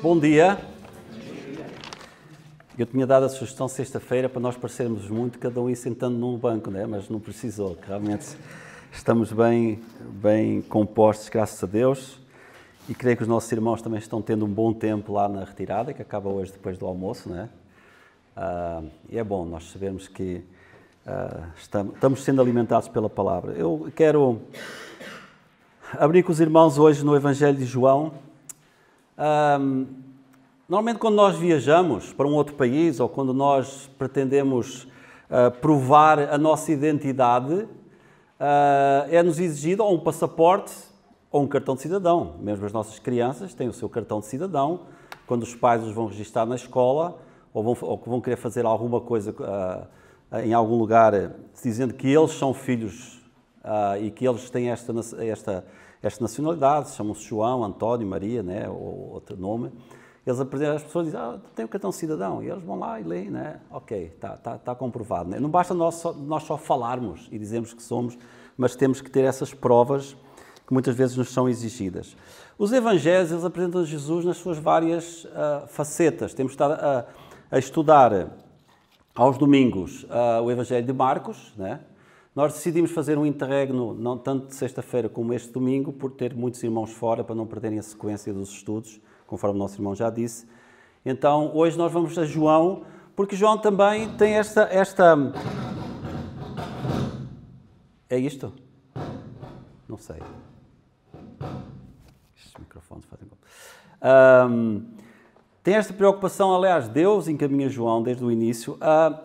Bom dia. Eu tinha dado a sugestão sexta-feira para nós parecermos muito, cada um ir sentando num banco, né? Mas não precisou, que realmente estamos bem compostos, graças a Deus. E creio que os nossos irmãos também estão tendo um bom tempo lá na retirada, que acaba hoje depois do almoço, né? E é bom nós sabermos que estamos sendo alimentados pela palavra. Eu quero abrir com os irmãos hoje no Evangelho de João. Normalmente quando nós viajamos para um outro país ou quando nós pretendemos provar a nossa identidade, é-nos exigido ou um passaporte ou um cartão de cidadão. Mesmo as nossas crianças têm o seu cartão de cidadão, quando os pais os vão registrar na escola ou vão querer fazer alguma coisa em algum lugar, dizendo que eles são filhos e que eles têm esta nacionalidade, chamam-se João, António, Maria, né, ou outro nome. Eles apresentam, as pessoas dizem, tem o cartão de cidadão, e eles vão lá e leem, né? Ok, está comprovado. Né? Não basta nós só falarmos e dizermos que somos, mas temos que ter essas provas que muitas vezes nos são exigidas. Os evangelhos, eles apresentam Jesus nas suas várias facetas. Temos estado a estudar aos domingos o Evangelho de Marcos, né? Nós decidimos fazer um interregno, não tanto de sexta-feira como este domingo, por ter muitos irmãos fora, para não perderem a sequência dos estudos, conforme o nosso irmão já disse. Então, hoje nós vamos a João, porque João também tem esta... É isto? Não sei. Estes microfones fazem... Tem esta preocupação, aliás, Deus encaminha João desde o início a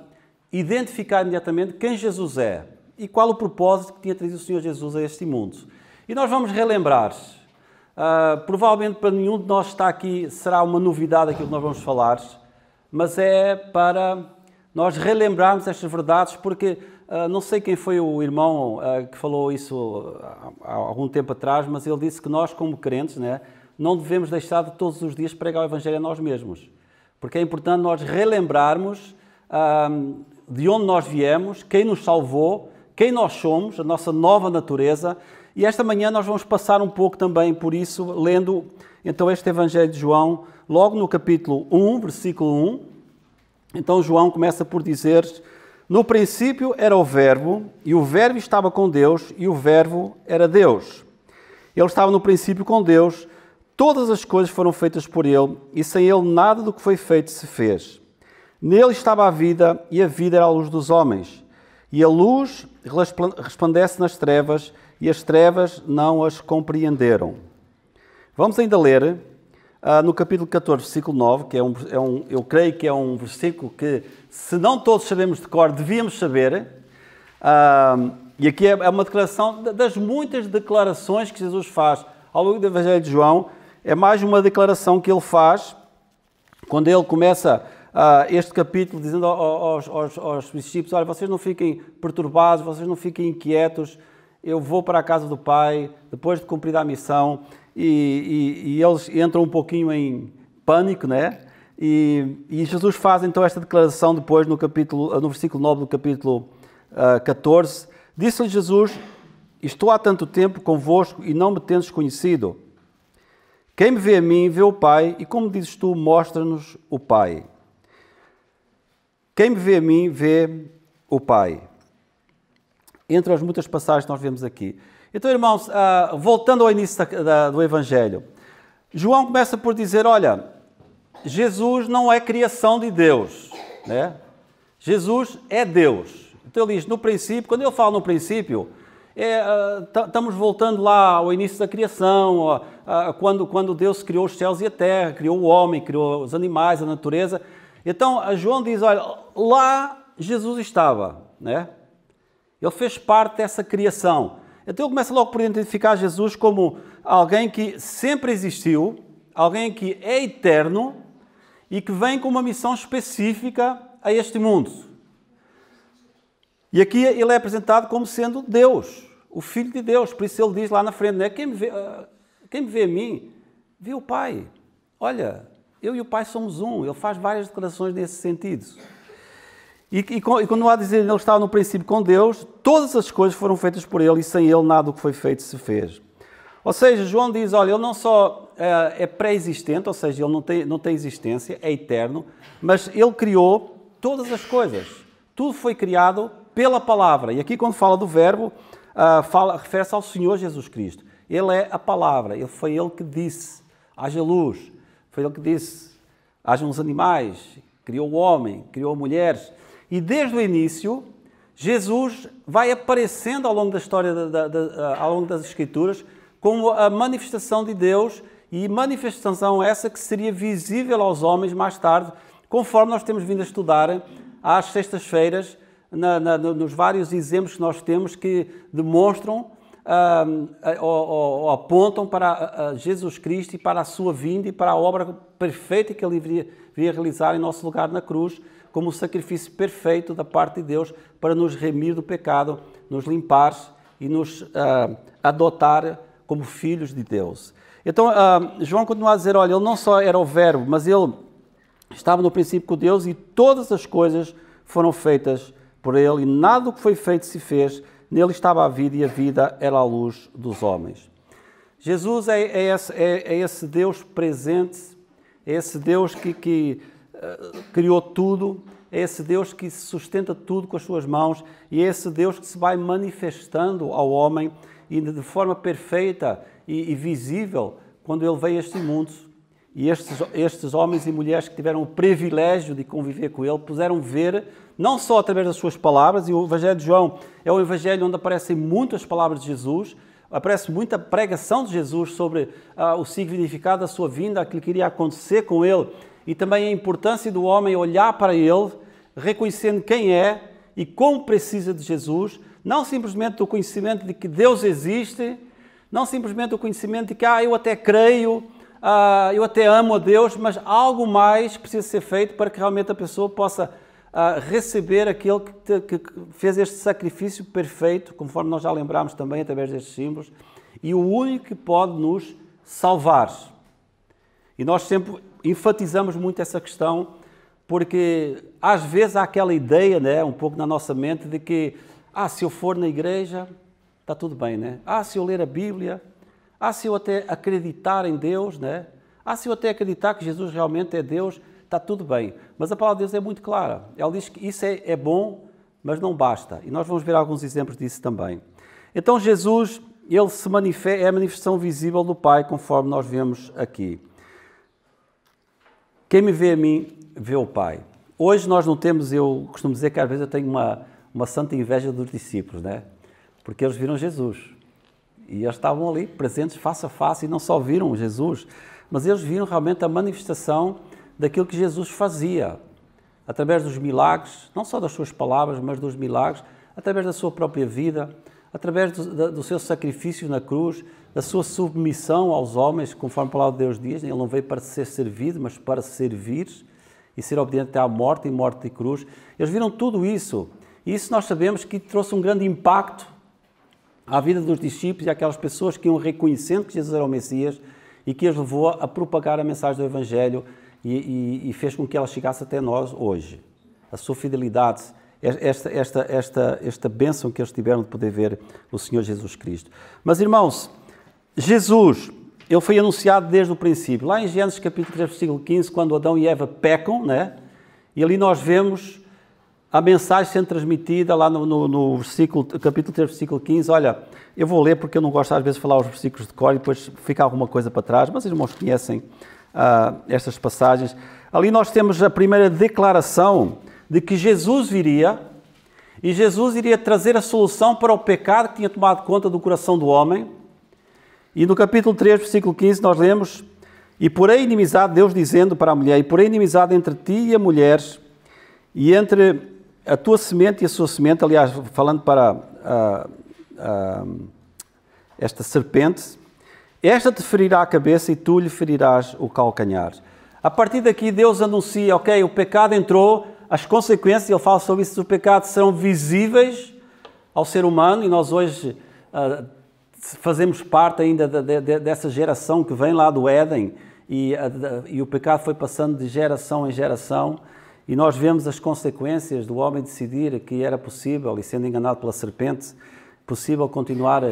identificar imediatamente quem Jesus é e qual o propósito que tinha trazido o Senhor Jesus a este mundo. E nós vamos relembrar, provavelmente para nenhum de nós está aqui, será uma novidade aquilo que nós vamos falar, mas é para nós relembrarmos estas verdades, porque não sei quem foi o irmão que falou isso há algum tempo atrás, mas ele disse que nós, como crentes, né, não devemos deixar de todos os dias pregar o Evangelho a nós mesmos, porque é importante nós relembrarmos de onde nós viemos, quem nos salvou, quem nós somos, a nossa nova natureza. E esta manhã nós vamos passar um pouco também por isso, lendo então este Evangelho de João, logo no capítulo 1, versículo 1. Então João começa por dizer: no princípio era o Verbo, e o Verbo estava com Deus, e o Verbo era Deus. Ele estava no princípio com Deus, todas as coisas foram feitas por ele, e sem ele nada do que foi feito se fez. Nele estava a vida, e a vida era a luz dos homens. E a luz resplandece nas trevas, e as trevas não as compreenderam. Vamos ainda ler no capítulo 14, versículo 9, que eu creio que é um versículo que, se não todos sabemos de cor, devíamos saber. E aqui é uma declaração das muitas declarações que Jesus faz ao longo do Evangelho de João. É mais uma declaração que ele faz quando ele começa este capítulo dizendo aos discípulos: olha, vocês não fiquem perturbados, vocês não fiquem inquietos, eu vou para a casa do Pai, depois de cumprir a missão, e eles entram um pouquinho em pânico, né? E Jesus faz então esta declaração depois no versículo 9 do capítulo 14. Disse-lhe Jesus: estou há tanto tempo convosco e não me tendes conhecido. Quem me vê a mim, vê o Pai, e como dizes tu, mostra-nos o Pai. Quem me vê a mim, vê o Pai. Entre as muitas passagens que nós vemos aqui. Então, irmãos, voltando ao início do Evangelho, João começa por dizer, olha, Jesus não é criação de Deus, né? Jesus é Deus. Então ele diz, no princípio, quando ele fala no princípio, estamos voltando lá ao início da criação, quando Deus criou os céus e a terra, criou o homem, criou os animais, a natureza. Então, João diz, olha, lá Jesus estava, né? Ele fez parte dessa criação. Então ele começa logo por identificar Jesus como alguém que sempre existiu, alguém que é eterno e que vem com uma missão específica a este mundo. E aqui ele é apresentado como sendo Deus, o Filho de Deus. Por isso ele diz lá na frente, né? Quem me vê a mim, vê o Pai. Olha, eu e o Pai somos um. Ele faz várias declarações nesse sentido. E quando há a dizer, ele estava no princípio com Deus, todas as coisas foram feitas por ele e sem ele nada do que foi feito se fez. Ou seja, João diz, olha, ele não só é pré-existente, ou seja, ele não tem existência, é eterno, mas ele criou todas as coisas. Tudo foi criado pela palavra. E aqui, quando fala do verbo, refere-se ao Senhor Jesus Cristo. Ele é a palavra. Foi ele que disse, haja luz. Foi ele que disse, hajam os animais. Criou o homem, criou mulheres. E desde o início, Jesus vai aparecendo ao longo da história, ao longo das Escrituras, como a manifestação de Deus, e manifestação essa que seria visível aos homens mais tarde, conforme nós temos vindo a estudar às sextas-feiras, nos vários exemplos que nós temos que demonstram ou apontam para Jesus Cristo e para a sua vinda e para a obra perfeita que ele viria realizar em nosso lugar na cruz, como o sacrifício perfeito da parte de Deus para nos remir do pecado, nos limpar e nos adotar como filhos de Deus. Então, João continua a dizer, olha, ele não só era o verbo, mas ele estava no princípio com Deus e todas as coisas foram feitas por ele e nada do que foi feito se fez. Nele estava a vida e a vida era a luz dos homens. Jesus é esse Deus presente, é esse Deus que criou tudo, é esse Deus que sustenta tudo com as suas mãos e é esse Deus que se vai manifestando ao homem e de forma perfeita e visível quando ele veio a este mundo. E estes homens e mulheres que tiveram o privilégio de conviver com ele, puderam ver, não só através das suas palavras, e o Evangelho de João é um evangelho onde aparecem muitas palavras de Jesus, aparece muita pregação de Jesus sobre o significado da sua vinda, aquilo que iria acontecer com ele, e também a importância do homem olhar para ele, reconhecendo quem é e como precisa de Jesus, não simplesmente o conhecimento de que Deus existe, não simplesmente o conhecimento de que eu até creio, eu até amo a Deus, mas algo mais precisa ser feito para que realmente a pessoa possa receber aquele que fez este sacrifício perfeito, conforme nós já lembramos também através destes símbolos, e o único que pode nos salvar. E nós sempre enfatizamos muito essa questão, porque às vezes há aquela ideia, né, um pouco na nossa mente, de que se eu for na igreja, está tudo bem, né? Se eu ler a Bíblia, se eu até acreditar em Deus, né? Se eu até acreditar que Jesus realmente é Deus, está tudo bem. Mas a palavra de Deus é muito clara. Ela diz que isso é bom, mas não basta. E nós vamos ver alguns exemplos disso também. Então Jesus, ele é a manifestação visível do Pai, conforme nós vemos aqui. Quem me vê a mim, vê o Pai. Hoje nós não temos, eu costumo dizer que às vezes eu tenho uma santa inveja dos discípulos, né? Porque eles viram Jesus. E eles estavam ali presentes face a face e não só viram Jesus, mas eles viram realmente a manifestação daquilo que Jesus fazia, através dos milagres, não só das suas palavras, mas dos milagres, através da sua própria vida, através do seu sacrifício na cruz, da sua submissão aos homens, conforme a palavra de Deus diz, ele não veio para ser servido, mas para servir e ser obediente até à morte e morte de cruz. Eles viram tudo isso, e isso nós sabemos que trouxe um grande impacto à vida dos discípulos e àquelas pessoas que iam reconhecendo que Jesus era o Messias e que as levou a propagar a mensagem do Evangelho e fez com que ela chegasse até nós hoje. A sua fidelidade, esta bênção que eles tiveram de poder ver o Senhor Jesus Cristo. Mas, irmãos, Jesus, ele foi anunciado desde o princípio. Lá em Gênesis capítulo 3, versículo 15, quando Adão e Eva pecam, né? E ali nós vemos a mensagem sendo transmitida lá no capítulo 3, versículo 15. Olha, eu vou ler porque eu não gosto às vezes de falar os versículos de cor e depois fica alguma coisa para trás, mas os irmãos conhecem estas passagens. Ali nós temos a primeira declaração de que Jesus viria e Jesus iria trazer a solução para o pecado que tinha tomado conta do coração do homem. E no capítulo 3, versículo 15, nós lemos: e porém inimizade, Deus dizendo para a mulher, e porém inimizade entre ti e a mulher, e entre a tua semente e a sua semente, aliás, falando para esta serpente, esta te ferirá a cabeça e tu lhe ferirás o calcanhar. A partir daqui Deus anuncia, o pecado entrou, as consequências, ele fala sobre isso, do pecado serão visíveis ao ser humano, e nós hoje fazemos parte ainda dessa geração que vem lá do Éden, e o pecado foi passando de geração em geração, e nós vemos as consequências do homem decidir que era possível, e sendo enganado pela serpente, possível continuar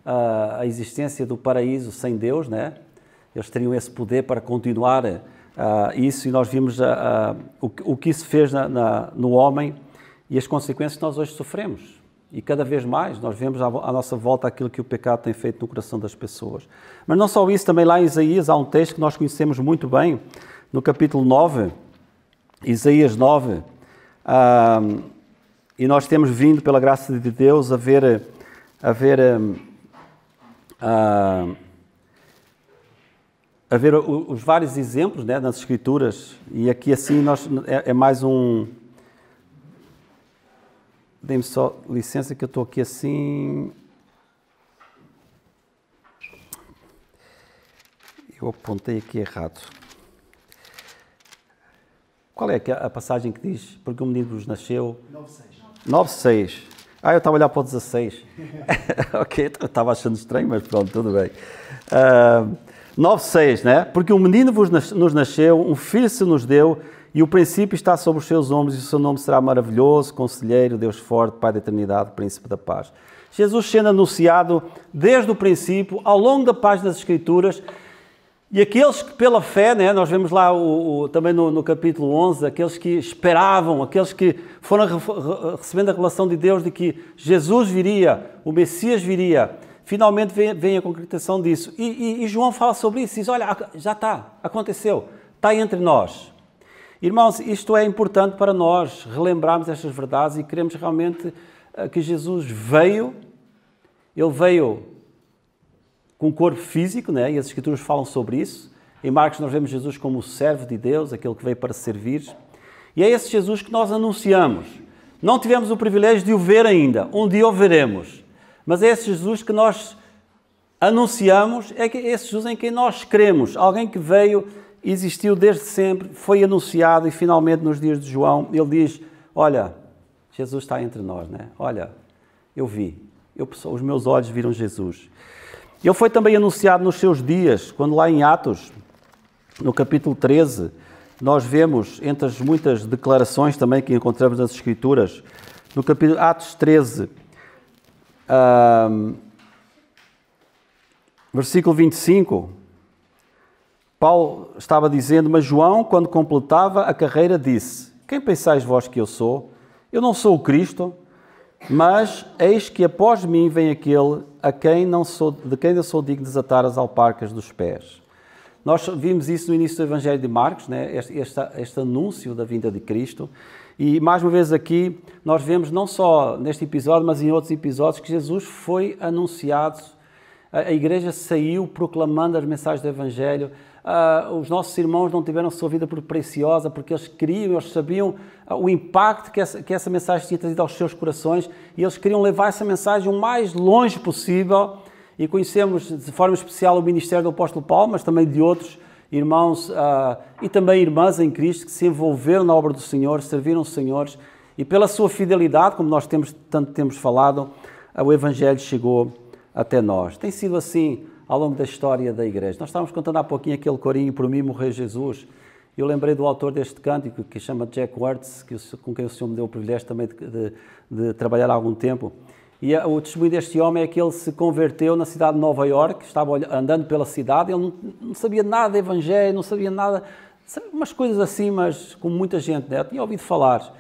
a existência do paraíso sem Deus, né? eles teriam esse poder para continuar isso, e nós vimos o que isso fez no homem e as consequências que nós hoje sofremos. E cada vez mais nós vemos à nossa volta aquilo que o pecado tem feito no coração das pessoas. Mas não só isso, também lá em Isaías há um texto que nós conhecemos muito bem, no capítulo 9, Isaías 9, e nós temos vindo, pela graça de Deus, a ver os vários exemplos, né, nas Escrituras, e aqui assim é mais um... Dê-me só licença que eu estou aqui assim... Eu apontei aqui errado. Qual é a passagem que diz? Porque o menino vos nasceu... 9:6. Eu estava a olhar para o 16. Ok, eu estava achando estranho, mas pronto, tudo bem. 9:6, né? Porque um menino nos nasceu, um filho se nos deu, e o princípio está sobre os seus ombros, e o seu nome será maravilhoso, Conselheiro, Deus forte, Pai da eternidade, Príncipe da paz. Jesus sendo anunciado desde o princípio, ao longo da página das Escrituras, e aqueles que pela fé, né, nós vemos lá também no capítulo 11, aqueles que esperavam, aqueles que foram recebendo a revelação de Deus de que Jesus viria, o Messias viria, finalmente vem a concretização disso. E João fala sobre isso, diz, olha, já está, aconteceu, está entre nós. Irmãos, isto é importante para nós relembrarmos estas verdades e queremos realmente que Jesus veio, ele veio com um corpo físico, né? E as Escrituras falam sobre isso. Em Marcos nós vemos Jesus como o servo de Deus, aquele que veio para servir. E é esse Jesus que nós anunciamos. Não tivemos o privilégio de o ver ainda, um dia o veremos. Mas é esse Jesus que nós anunciamos, é esse Jesus em quem nós cremos. Alguém que veio, existiu desde sempre, foi anunciado e finalmente nos dias de João, ele diz, olha, Jesus está entre nós, né? Olha, eu vi, os meus olhos viram Jesus. Ele foi também anunciado nos seus dias, quando lá em Atos, no capítulo 13, nós vemos, entre as muitas declarações também que encontramos nas Escrituras, no capítulo Atos 13, versículo 25, Paulo estava dizendo, mas João, quando completava a carreira, disse, quem pensais vós que eu sou? Eu não sou o Cristo, mas eis que após mim vem aquele de quem não sou digno de desatar as alparcas dos pés. Nós vimos isso no início do Evangelho de Marcos, né? este anúncio da vinda de Cristo. E mais uma vez aqui, nós vemos não só neste episódio, mas em outros episódios, que Jesus foi anunciado. A igreja saiu proclamando as mensagens do Evangelho. Os nossos irmãos não tiveram sua vida por preciosa, porque eles queriam, eles sabiam o impacto que essa mensagem tinha trazido aos seus corações, e eles queriam levar essa mensagem o mais longe possível. E conhecemos de forma especial o ministério do apóstolo Paulo, mas também de outros irmãos e também irmãs em Cristo que se envolveram na obra do Senhor, serviram os Senhores, e pela sua fidelidade, como nós tanto temos falado, o Evangelho chegou até nós. Tem sido assim ao longo da história da igreja. Nós estávamos contando há pouquinho aquele corinho, por mim morreu Jesus. Eu lembrei do autor deste cântico, que se chama Jack Wertz, com quem o Senhor me deu o privilégio também de trabalhar há algum tempo. E o testemunho deste homem é que ele se converteu na cidade de Nova Iorque, estava andando pela cidade, ele não sabia nada de evangelho, não sabia nada, umas coisas assim, mas como muita gente, né? Eu tinha ouvido falar.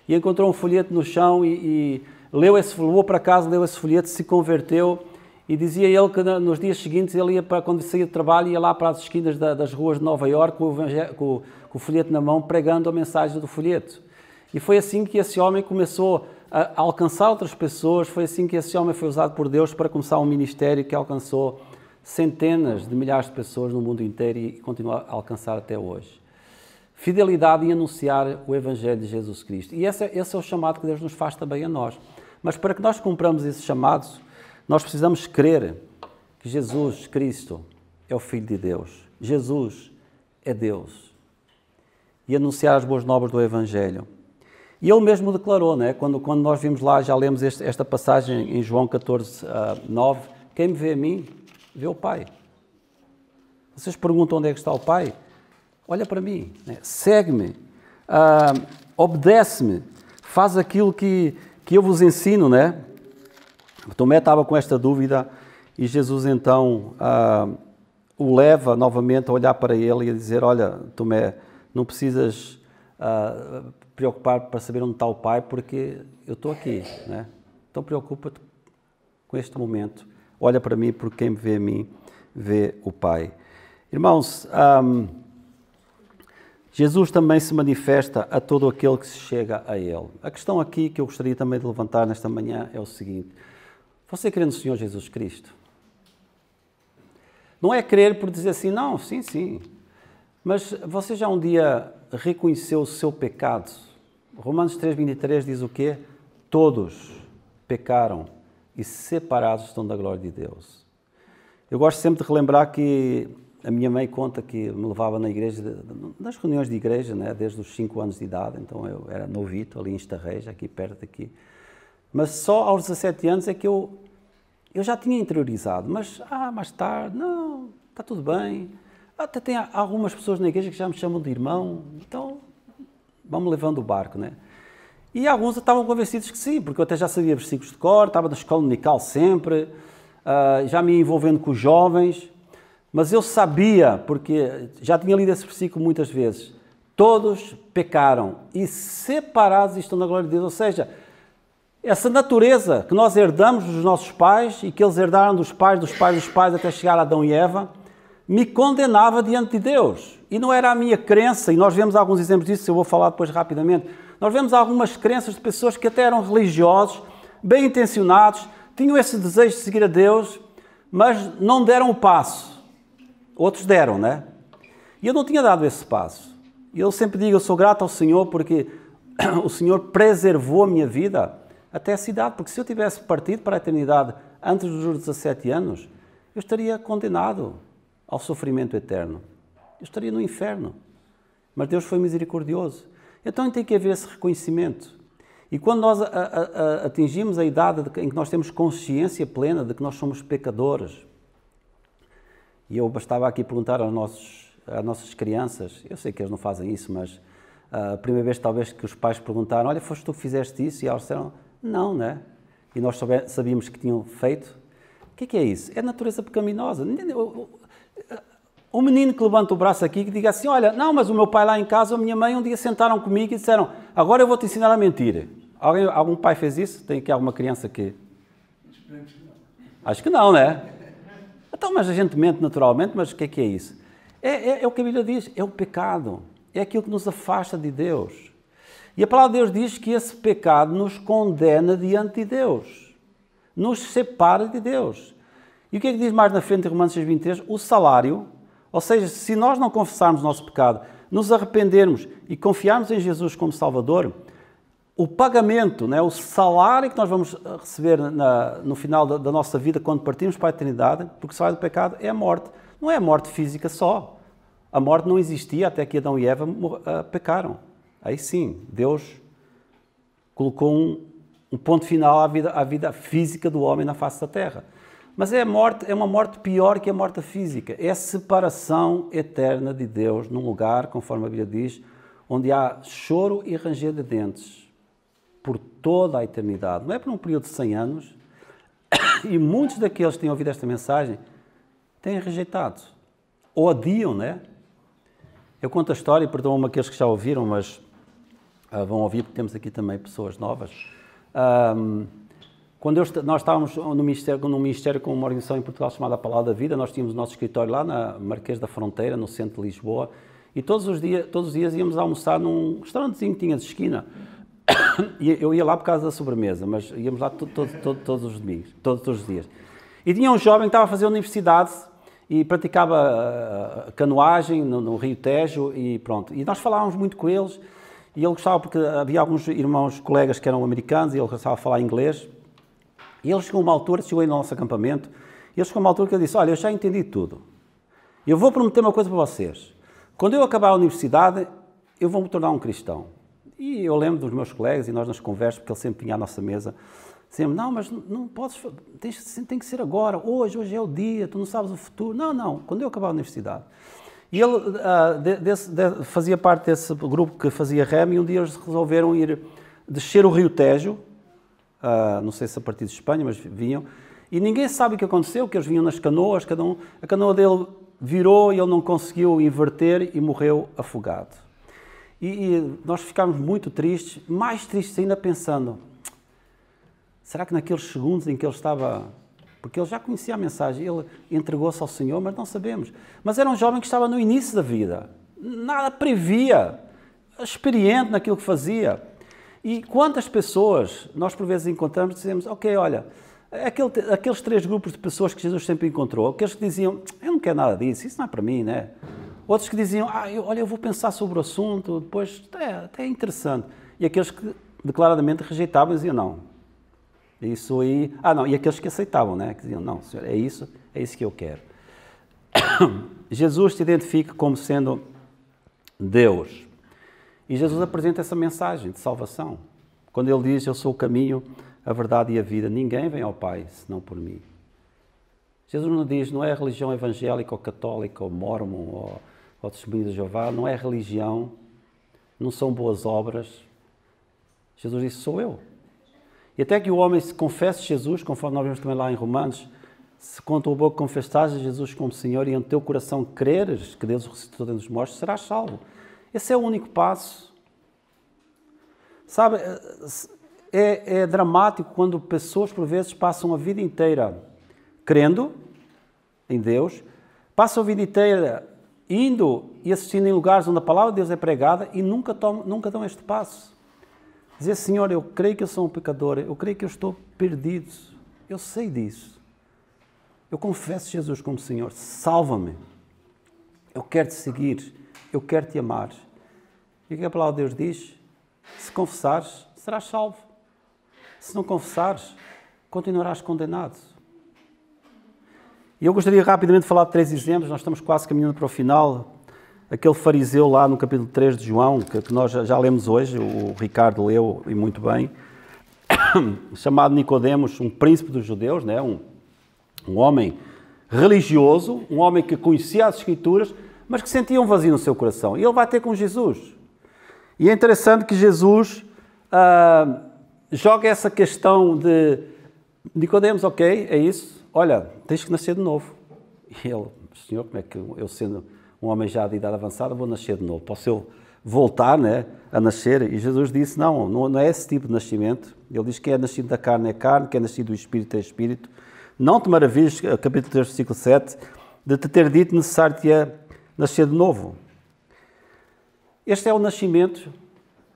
E encontrou um folheto no chão e levou para casa, leu esse folheto, se converteu, e dizia ele que nos dias seguintes ele ia quando saía de trabalho, ia lá para as esquinas das ruas de Nova Iorque com o folheto na mão, pregando a mensagem do folheto. E foi assim que esse homem começou a alcançar outras pessoas, foi assim que esse homem foi usado por Deus para começar um ministério que alcançou centenas de milhares de pessoas no mundo inteiro e continua a alcançar até hoje. Fidelidade em anunciar o Evangelho de Jesus Cristo. E esse é o chamado que Deus nos faz também a nós. Mas para que nós cumpramos esses chamados, nós precisamos crer que Jesus Cristo é o Filho de Deus. Jesus é Deus. E anunciar as boas novas do Evangelho. E ele mesmo declarou, né? Quando nós vimos lá, já lemos esta passagem em João 14, 9, quem me vê a mim, vê o Pai. Vocês perguntam onde é que está o Pai? Olha para mim, né? Segue-me, obedece-me, faz aquilo que eu vos ensino, né? Tomé estava com esta dúvida e Jesus então o leva novamente a olhar para ele e a dizer, olha, Tomé, não precisas preocupar para saber onde está o Pai, porque eu estou aqui, né? Então preocupa-te com este momento. Olha para mim, porque quem me vê a mim, vê o Pai. Irmãos, Jesus também se manifesta a todo aquele que se chega a Ele. A questão aqui que eu gostaria também de levantar nesta manhã é o seguinte. Você crê no Senhor Jesus Cristo? Não é crer por dizer assim, não, sim, sim. Mas você já um dia reconheceu o seu pecado? Romanos 3,23 diz o quê? Todos pecaram e separados estão da glória de Deus. Eu gosto sempre de relembrar que a minha mãe conta que me levava na igreja, nas reuniões de igreja, né, desde os 5 anos de idade, então eu era novito, ali em Estarreja, aqui perto daqui. Mas só aos 17 anos é que eu já tinha interiorizado, mas mais tarde, não, está tudo bem. Até tem algumas pessoas na igreja que já me chamam de irmão, então vamos levando o barco, né? E alguns estavam convencidos que sim, porque eu até já sabia versículos de cor, estava na escola dominical sempre, já me envolvendo com os jovens, mas eu sabia, porque já tinha lido esse versículo muitas vezes, todos pecaram e separados estão da glória de Deus, ou seja, essa natureza que nós herdamos dos nossos pais e que eles herdaram dos pais, dos pais, dos pais, até chegar a Adão e Eva, me condenava diante de Deus. E não era a minha crença, e nós vemos alguns exemplos disso, eu vou falar depois rapidamente. Nós vemos algumas crenças de pessoas que até eram religiosos, bem intencionados, tinham esse desejo de seguir a Deus, mas não deram o passo. Outros deram, né? E eu não tinha dado esse passo. E eu sempre digo, eu sou grato ao Senhor porque o Senhor preservou a minha vida até essa idade, porque se eu tivesse partido para a eternidade antes dos 17 anos, eu estaria condenado ao sofrimento eterno. Eu estaria no inferno. Mas Deus foi misericordioso. Então tem que haver esse reconhecimento. E quando nós atingimos a idade em que nós temos consciência plena de que nós somos pecadores, e eu bastava aqui perguntar às nossas crianças, eu sei que eles não fazem isso, mas a primeira vez talvez que os pais perguntaram, olha, foste tu que fizeste isso? E eles disseram, não, né? E nós sabíamos que tinham feito. O que é isso? É a natureza pecaminosa. Um menino que levanta o braço aqui e que diga assim, olha, não, mas o meu pai lá em casa, a minha mãe, um dia sentaram comigo e disseram, agora eu vou te ensinar a mentir. Algum pai fez isso? Tem aqui alguma criança que... Acho que não, né? Então, mas a gente mente naturalmente, mas o que é isso? É o que a Bíblia diz, é o pecado. É aquilo que nos afasta de Deus. E a palavra de Deus diz que esse pecado nos condena diante de Deus. Nos separa de Deus. E o que é que diz mais na frente em Romanos 6,23? O salário, ou seja, se nós não confessarmos o nosso pecado, nos arrependermos e confiarmos em Jesus como Salvador, o pagamento, né, o salário que nós vamos receber no final da nossa vida, quando partimos para a eternidade, porque o salário do pecado é a morte. Não é a morte física só. A morte não existia até que Adão e Eva pecaram. Aí sim, Deus colocou um ponto final à vida física do homem na face da terra. Mas é uma morte pior que a morte física. É a separação eterna de Deus num lugar, conforme a Bíblia diz, onde há choro e ranger de dentes por toda a eternidade. Não é por um período de 100 anos. E muitos daqueles que têm ouvido esta mensagem têm rejeitado. Ou adiam, né? Eu conto a história, e perdoam-me aqueles que já ouviram, mas vão ouvir porque temos aqui também pessoas novas. Quando nós estávamos no ministério com uma organização em Portugal chamada Palavra da Vida, nós tínhamos o nosso escritório lá na Marquês da Fronteira, no centro de Lisboa, e todos os dias íamos almoçar num restaurantezinho que tinha de esquina. E eu ia lá por causa da sobremesa, mas íamos lá todos os domingos, todos os dias. E tinha um jovem que estava a fazer universidade e praticava canoagem no Rio Tejo e pronto. E nós falávamos muito com eles e ele gostava, porque havia alguns irmãos, colegas que eram americanos e ele gostava de falar inglês. E ele chegou a uma altura, chegou aí no nosso acampamento, e ele chegou a uma altura que ele disse, olha, eu já entendi tudo. Eu vou prometer uma coisa para vocês. Quando eu acabar a universidade, eu vou me tornar um cristão. E eu lembro dos meus colegas, e nós nas conversas, porque ele sempre tinha à nossa mesa, sempre, não, mas não podes, tem que ser agora, hoje é o dia, tu não sabes o futuro. Não, quando eu acabar a universidade. E ele fazia parte desse grupo que fazia remo, e um dia eles resolveram descer o Rio Tejo, não sei se a partir de Espanha, mas vinham, e ninguém sabe o que aconteceu, que eles vinham nas canoas, a canoa dele virou e ele não conseguiu inverter e morreu afogado. E nós ficámos muito tristes, mais tristes ainda pensando, será que naqueles segundos em que ele estava... Porque ele já conhecia a mensagem, ele entregou-se ao Senhor, mas não sabemos. Mas era um jovem que estava no início da vida, nada previa, experiente naquilo que fazia. E quantas pessoas nós por vezes encontramos e dizemos, ok, olha, aqueles 3 grupos de pessoas que Jesus sempre encontrou, aqueles que diziam, eu não quero nada disso, isso não é para mim, né? Outros que diziam, olha, eu vou pensar sobre o assunto, depois até é interessante. E aqueles que declaradamente rejeitavam e diziam, não. Isso aí... não, e aqueles que aceitavam, né? Que diziam, não, Senhor, é isso que eu quero. Jesus se identifica como sendo Deus. E Jesus apresenta essa mensagem de salvação. Quando ele diz, eu sou o caminho, a verdade e a vida, ninguém vem ao Pai senão por mim. Jesus não diz, não é a religião evangélica ou católica ou mormon ou testemunho de Jeová, não é religião, não são boas obras. Jesus disse, sou eu. E até que o homem se confesse Jesus, conforme nós vemos também lá em Romanos, se com a tua boca confessares Jesus como Senhor e em teu coração creres que Deus o ressuscitou dentre os mortos, serás salvo. Esse é o único passo. Sabe, é dramático quando pessoas por vezes passam a vida inteira crendo em Deus, passam a vida inteira indo e assistindo em lugares onde a palavra de Deus é pregada e nunca dão este passo. Dizer, Senhor, eu creio que eu sou um pecador, eu creio que eu estou perdido, eu sei disso. Eu confesso Jesus como Senhor, salva-me. Eu quero te seguir, eu quero te amar. E o que a palavra de Deus diz? Se confessares, serás salvo. Se não confessares, continuarás condenado. E eu gostaria rapidamente de falar de 3 exemplos, nós estamos quase caminhando para o final. Aquele fariseu lá no capítulo 3 de João, que nós já lemos hoje, o Ricardo leu e muito bem, chamado Nicodemos, um príncipe dos judeus, né? um homem religioso, um homem que conhecia as Escrituras, mas que sentia um vazio no seu coração. E ele vai ter com Jesus. E é interessante que Jesus joga essa questão de Nicodemos, ok, é isso, olha, tens que nascer de novo. E ele, Senhor, como é que eu sendo um homem já de idade avançada, vou nascer de novo? Posso eu voltar, né, a nascer? E Jesus disse, não é esse tipo de nascimento. Ele diz que é nascido da carne é carne, que é nascido do Espírito é Espírito. Não te maravilhes, capítulo 3, versículo 7, de te ter dito necessário te é nascer de novo. Este é o nascimento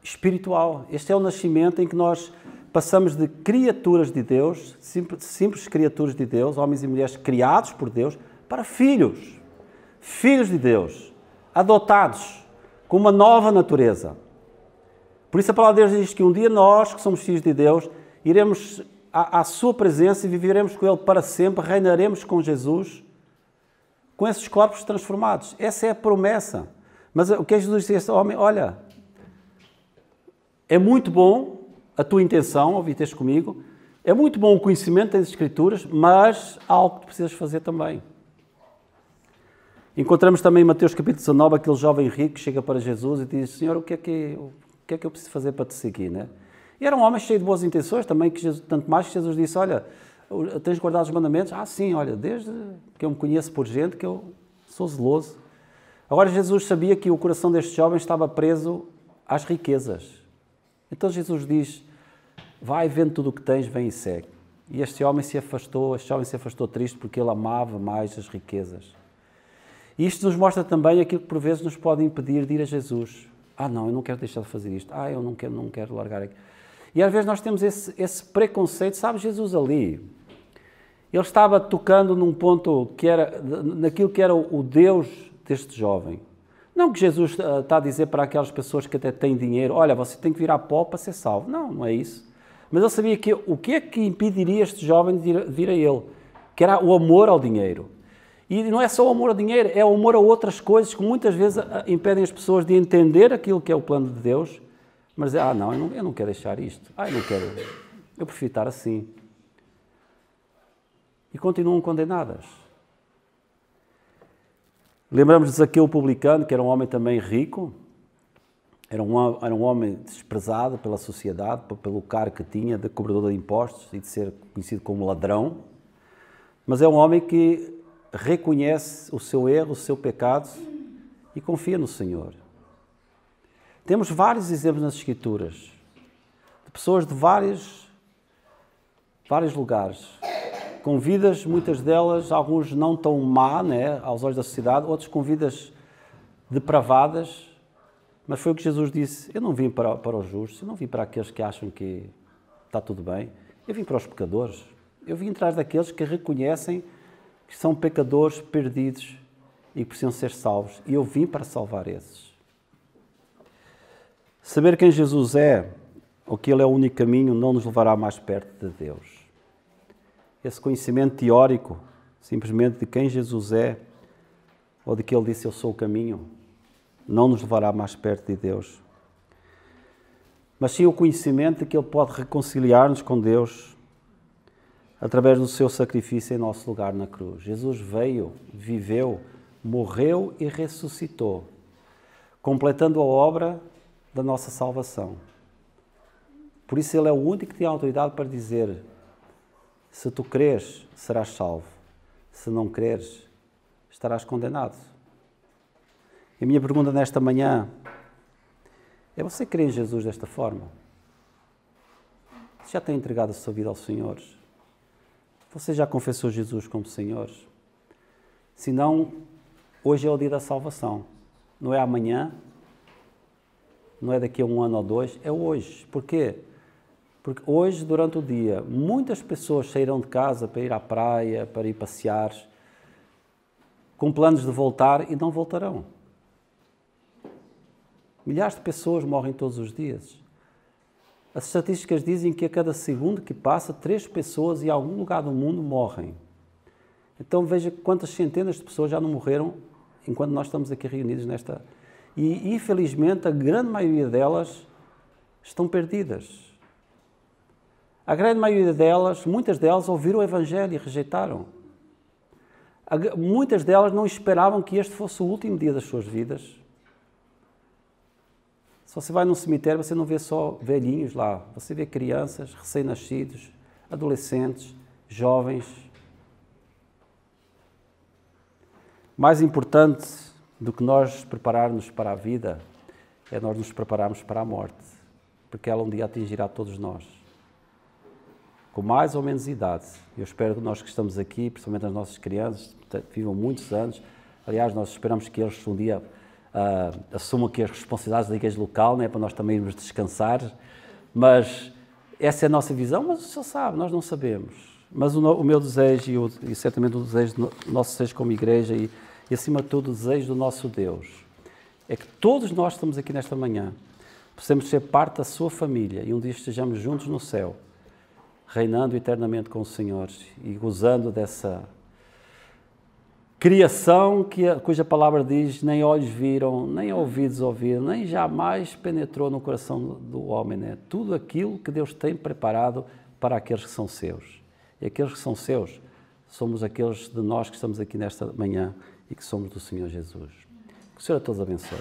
espiritual. Este é o nascimento em que nós passamos de criaturas de Deus, simples criaturas de Deus, homens e mulheres criados por Deus, para filhos de Deus, adotados, com uma nova natureza. Por isso a palavra de Deus diz que um dia nós, que somos filhos de Deus, iremos à sua presença e viveremos com Ele para sempre, reinaremos com Jesus, com esses corpos transformados. Essa é a promessa. Mas o que é Jesus disse a este homem? Olha, é muito bom a tua intenção, ouviste comigo, é muito bom o conhecimento das Escrituras, mas há algo que tu precisas fazer também. Encontramos também em Mateus capítulo 19 aquele jovem rico que chega para Jesus e diz, Senhor, o que é que eu preciso fazer para te seguir, né? E era um homem cheio de boas intenções também, tanto mais que Jesus disse, olha, tens guardado os mandamentos? Sim, olha, desde que eu me conheço por gente que eu sou zeloso. Agora Jesus sabia que o coração deste jovem estava preso às riquezas. Então Jesus diz, vai, vende tudo o que tens, vem e segue. E este jovem se afastou triste porque ele amava mais as riquezas. E isto nos mostra também aquilo que por vezes nos pode impedir de ir a Jesus. Não, eu não quero deixar de fazer isto. Eu não quero largar aqui. E às vezes nós temos esse preconceito, sabe, Jesus ali, ele estava tocando num ponto que era, naquilo que era o Deus deste jovem. Não que Jesus está a dizer para aquelas pessoas que até têm dinheiro, olha, você tem que virar pó para ser salvo. Não é isso. Mas ele sabia que o que é que impediria este jovem de vir a ele? Que era o amor ao dinheiro. E não é só o amor ao dinheiro, é o amor a outras coisas que muitas vezes impedem as pessoas de entender aquilo que é o plano de Deus, mas dizer, eu não quero deixar isto, eu não quero, eu prefiro estar assim. E continuam condenadas. Lembramos de Zaqueu publicano, que era um homem também rico, era um homem desprezado pela sociedade, pelo cargo que tinha de cobrador de impostos e de ser conhecido como ladrão, mas é um homem que reconhece o seu erro, o seu pecado e confia no Senhor. Temos vários exemplos nas Escrituras, de pessoas de vários lugares, com vidas, muitas delas, alguns não tão má, né, aos olhos da sociedade, outros com vidas depravadas, mas foi o que Jesus disse: eu não vim para os justos, eu não vim para aqueles que acham que está tudo bem, eu vim para os pecadores, eu vim atrás daqueles que reconhecem que são pecadores perdidos e que precisam ser salvos, e eu vim para salvar esses. Saber quem Jesus é, ou que Ele é o único caminho, não nos levará mais perto de Deus. Esse conhecimento teórico, simplesmente de quem Jesus é, ou de que Ele disse: eu sou o caminho, não nos levará mais perto de Deus. Mas sim o conhecimento de que Ele pode reconciliar-nos com Deus através do seu sacrifício em nosso lugar na cruz. Jesus veio, viveu, morreu e ressuscitou, completando a obra da nossa salvação. Por isso Ele é o único que tem a autoridade para dizer: se tu creres, serás salvo. Se não creres, estarás condenado. E a minha pergunta nesta manhã é: você crê em Jesus desta forma? Você já tem entregado a sua vida ao Senhor? Você já confessou Jesus como Senhor? Se não, hoje é o dia da salvação. Não é amanhã, não é daqui a 1 ano ou 2, é hoje. Por quê? Porque hoje, durante o dia, muitas pessoas sairão de casa para ir à praia, para ir passear, com planos de voltar, e não voltarão. Milhares de pessoas morrem todos os dias. As estatísticas dizem que a cada segundo que passa, 3 pessoas em algum lugar do mundo morrem. Então veja quantas centenas de pessoas já não morreram enquanto nós estamos aqui reunidos nesta... E infelizmente a grande maioria delas estão perdidas. A grande maioria delas, muitas delas ouviram o Evangelho e rejeitaram. Muitas delas não esperavam que este fosse o último dia das suas vidas. Se você vai num cemitério, você não vê só velhinhos lá, você vê crianças, recém-nascidos, adolescentes, jovens. Mais importante do que nós prepararmos para a vida é nós nos prepararmos para a morte, porque ela um dia atingirá todos nós, com mais ou menos idade. Eu espero que nós que estamos aqui, principalmente as nossas crianças, vivam muitos anos. Aliás, nós esperamos que eles um dia assumam aqui as responsabilidades da igreja local, né, para nós também irmos descansar. Mas essa é a nossa visão, mas o Senhor sabe, nós não sabemos. Mas o meu desejo, e certamente o desejo do nosso desejo como igreja, e acima de tudo o desejo do nosso Deus, é que todos nós estamos aqui nesta manhã, possamos ser parte da sua família e um dia estejamos juntos no céu, reinando eternamente com o Senhor e gozando dessa criação cuja palavra diz: nem olhos viram, nem ouvidos ouviram, nem jamais penetrou no coração do homem, né? Tudo aquilo que Deus tem preparado para aqueles que são seus. E aqueles que são seus somos aqueles de nós que estamos aqui nesta manhã e que somos do Senhor Jesus. Que o Senhor a todos abençoe.